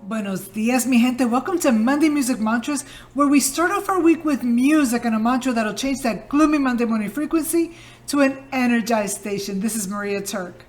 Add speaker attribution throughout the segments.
Speaker 1: Buenos dias, mi gente. Welcome to Monday Music Mantras, where we start off our week with music and a mantra that'll change that gloomy Monday morning frequency to an energized station. This is Maria Terc.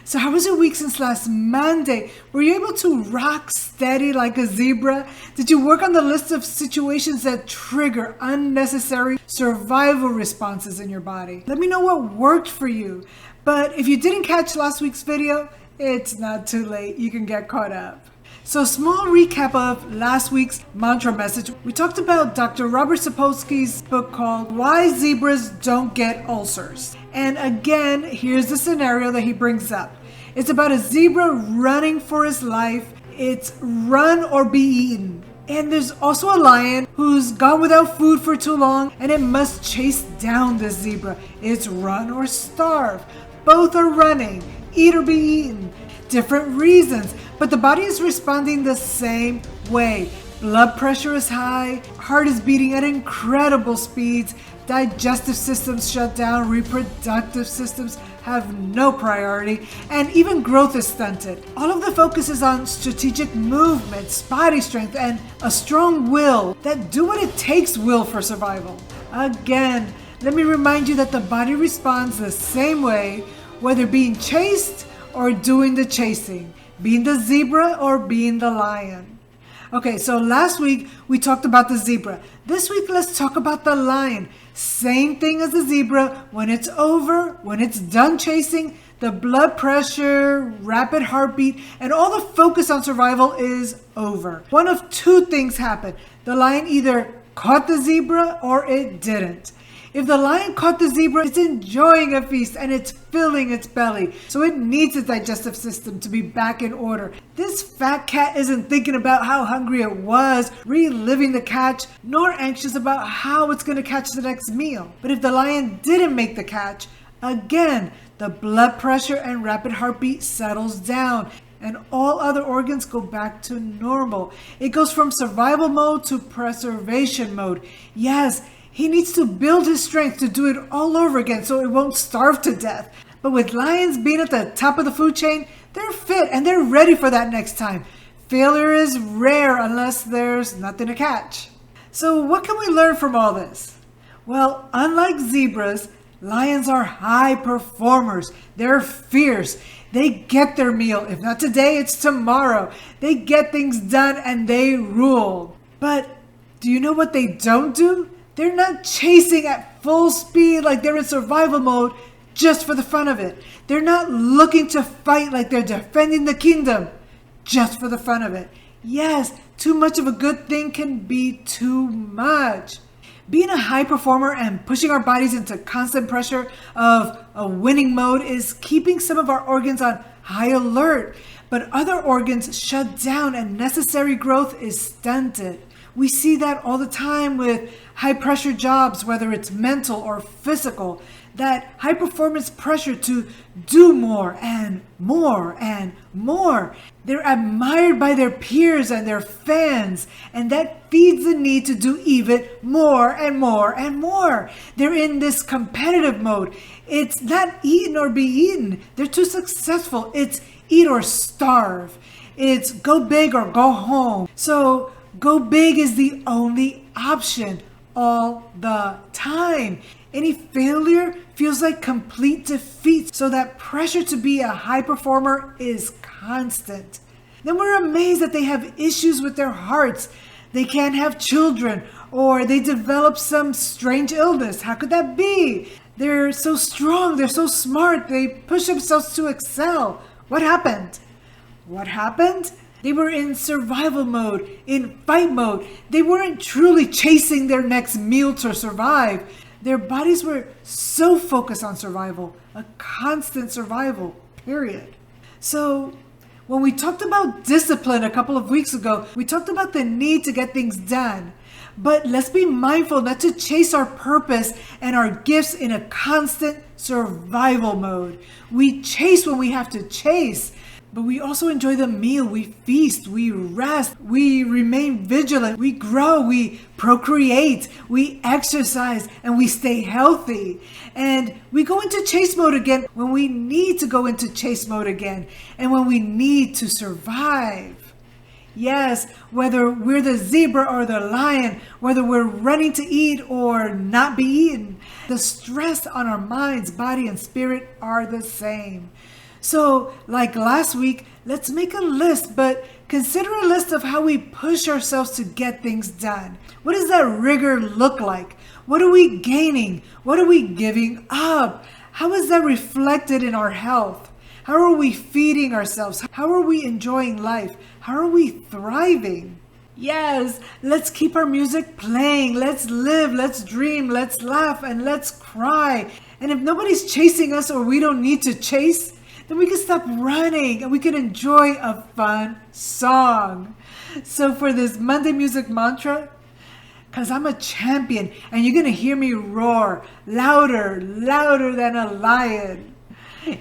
Speaker 1: So how was your week since last Monday? Were you able to rock steady like a zebra? Did you work on the list of situations that trigger unnecessary survival responses in your body? Let me know what worked for you. But if you didn't catch last week's video, it's not too late. You can get caught up. So small recap of last week's mantra message. We talked about Dr. Robert Sapolsky's book called Why Zebras Don't Get Ulcers. And again, here's the scenario that he brings up. It's about a zebra running for his life. It's run or be eaten. And there's also a lion who's gone without food for too long and it must chase down the zebra. It's run or starve. Both are running, eat or be eaten. Different reasons, but the body is responding the same way. Blood pressure is high, heart is beating at incredible speeds, digestive systems shut down, reproductive systems have no priority, and even growth is stunted. All of the focus is on strategic movements, body strength, and a strong will that do what it takes will for survival. Again, let me remind you that the body responds the same way, whether being chased or doing the chasing, being the zebra or being the lion. Okay, so last week we talked about the zebra. This week let's talk about the lion. Same thing as the zebra. When it's over, when it's done chasing, the blood pressure, rapid heartbeat, and all the focus on survival is over. One of two things happen. The lion either caught the zebra or it didn't. If the lion caught the zebra, it's enjoying a feast and it's filling its belly. So it needs its digestive system to be back in order. This fat cat isn't thinking about how hungry it was, reliving the catch, nor anxious about how it's going to catch the next meal. But if the lion didn't make the catch, again, the blood pressure and rapid heartbeat settles down and all other organs go back to normal. It goes from survival mode to preservation mode. Yes, he needs to build his strength to do it all over again so it won't starve to death. But with lions being at the top of the food chain, they're fit and they're ready for that next time. Failure is rare unless there's nothing to catch. So what can we learn from all this? Well, unlike zebras, lions are high performers. They're fierce. They get their meal. If not today, it's tomorrow. They get things done and they rule. But do you know what they don't do? They're not chasing at full speed like they're in survival mode just for the fun of it. They're not looking to fight like they're defending the kingdom just for the fun of it. Yes, too much of a good thing can be too much. Being a high performer and pushing our bodies into constant pressure of a winning mode is keeping some of our organs on high alert, but other organs shut down and necessary growth is stunted. We see that all the time with high pressure jobs, whether it's mental or physical, that high performance pressure to do more and more and more. They're admired by their peers and their fans, and that feeds the need to do even more and more and more. They're in this competitive mode. It's not eaten or be eaten. They're too successful. It's eat or starve. It's go big or go home. So go big is the only option all the time. Any failure feels like complete defeat, so that pressure to be a high performer is constant. Then we're amazed that they have issues with their hearts. They can't have children, or they develop some strange illness. How could that be? They're so strong, they're so smart, they push themselves to excel. What happened? What happened? They were in survival mode, in fight mode. They weren't truly chasing their next meal to survive. Their bodies were so focused on survival, a constant survival, period. So when we talked about discipline a couple of weeks ago, we talked about the need to get things done. But let's be mindful not to chase our purpose and our gifts in a constant survival mode. We chase when we have to chase. But we also enjoy the meal, we feast, we rest, we remain vigilant, we grow, we procreate, we exercise, and we stay healthy. And we go into chase mode again when we need to go into chase mode again, and when we need to survive. Yes, whether we're the zebra or the lion, whether we're running to eat or not be eaten, the stress on our minds, body, and spirit are the same. So, like last week, let's make a list, but consider a list of how we push ourselves to get things done. What does that rigor look like? What are we gaining? What are we giving up? How is that reflected in our health? How are we feeding ourselves? How are we enjoying life? How are we thriving? Yes, let's keep our music playing. Let's live, let's dream, let's laugh, and let's cry. And if nobody's chasing us or we don't need to chase, then we can stop running and we can enjoy a fun song. So for this Monday music mantra, because I'm a champion and you're going to hear me roar louder, louder than a lion.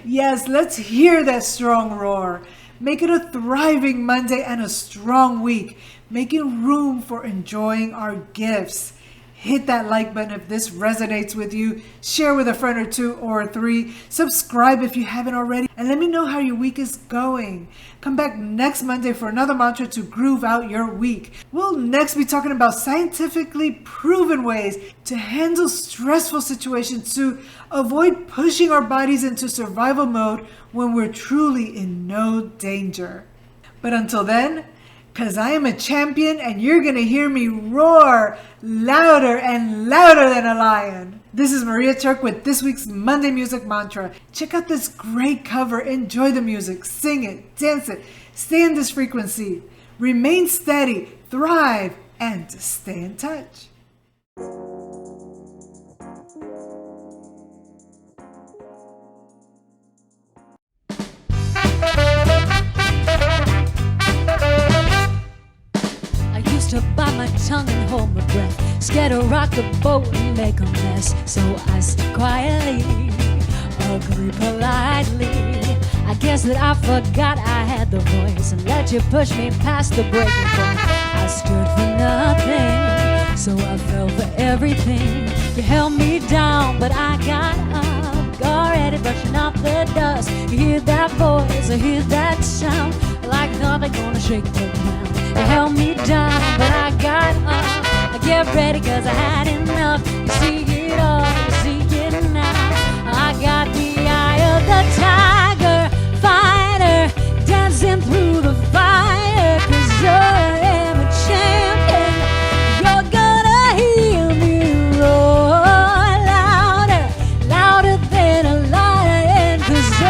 Speaker 1: Yes, let's hear that strong roar. Make it a thriving Monday and a strong week, making room for enjoying our gifts. Hit that like button if this resonates with you. Share with a friend or two or three. Subscribe if you haven't already. And let me know how your week is going. Come back next Monday for another mantra to groove out your week. We'll next be talking about scientifically proven ways to handle stressful situations, to avoid pushing our bodies into survival mode when we're truly in no danger. But until then, because I am a champion and you're going to hear me roar louder and louder than a lion. This is Maria Terc with this week's Monday Music Mantra. Check out this great cover. Enjoy the music. Sing it. Dance it. Stay in this frequency. Remain steady. Thrive. And stay in touch.
Speaker 2: To bite my tongue and hold my breath, scared to rock the boat and make a mess. So I stood quietly, ugly politely. I guess that I forgot I had the voice and let you push me past the breaking point. I stood for nothing, so I fell for everything. You held me down, but I got up, already brushing off the dust. You hear that voice, I hear that sound, like nothing gonna shake the ground. You held me down, but I got up. I get ready cause I had enough. You see it all, you see it now. I got the eye of the tiger, fighter, dancing through the fire. Cause I am a champion. You're gonna hear me roar louder, louder than a lion. Cause I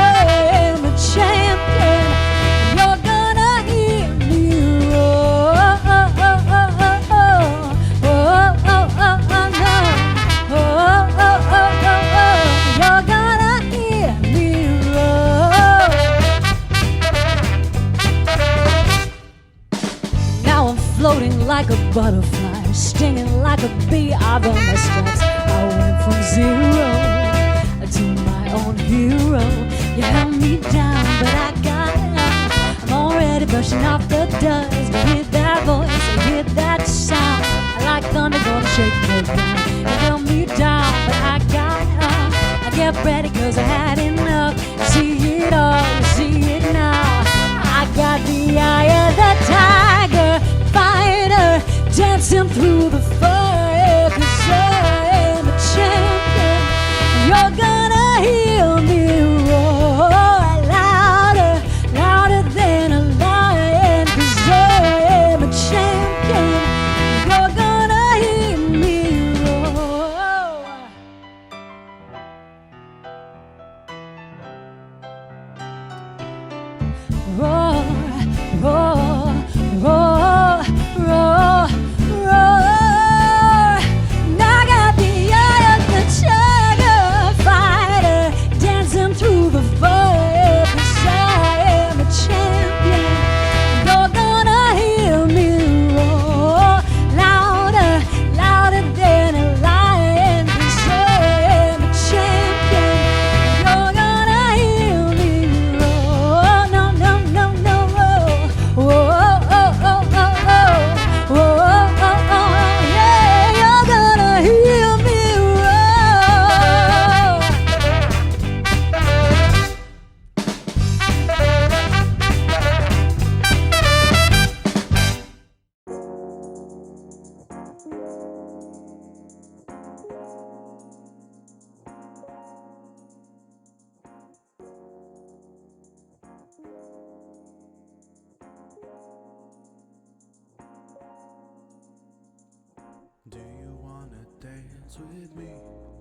Speaker 2: am a champion. You're gonna hear me roar. Floating like a butterfly, stinging like a bee. I've earned my stripes. I went from zero to my own hero. You held me down, but I got up. I'm already brushing off the dust. You hear that voice, you hear that sound. I like thunder gonna shake the ground. You held me down, but I got up. I get ready cause I had enough. You see it all, you see it now. I got the eye of the tiger, fighter, dancing through the fire. Cause I am a champion. You're gonna hear me roar louder, louder than a lion. Cause I am a champion. You're gonna hear me roar. Roar, roar, roar, roar, roar.
Speaker 3: dance with me.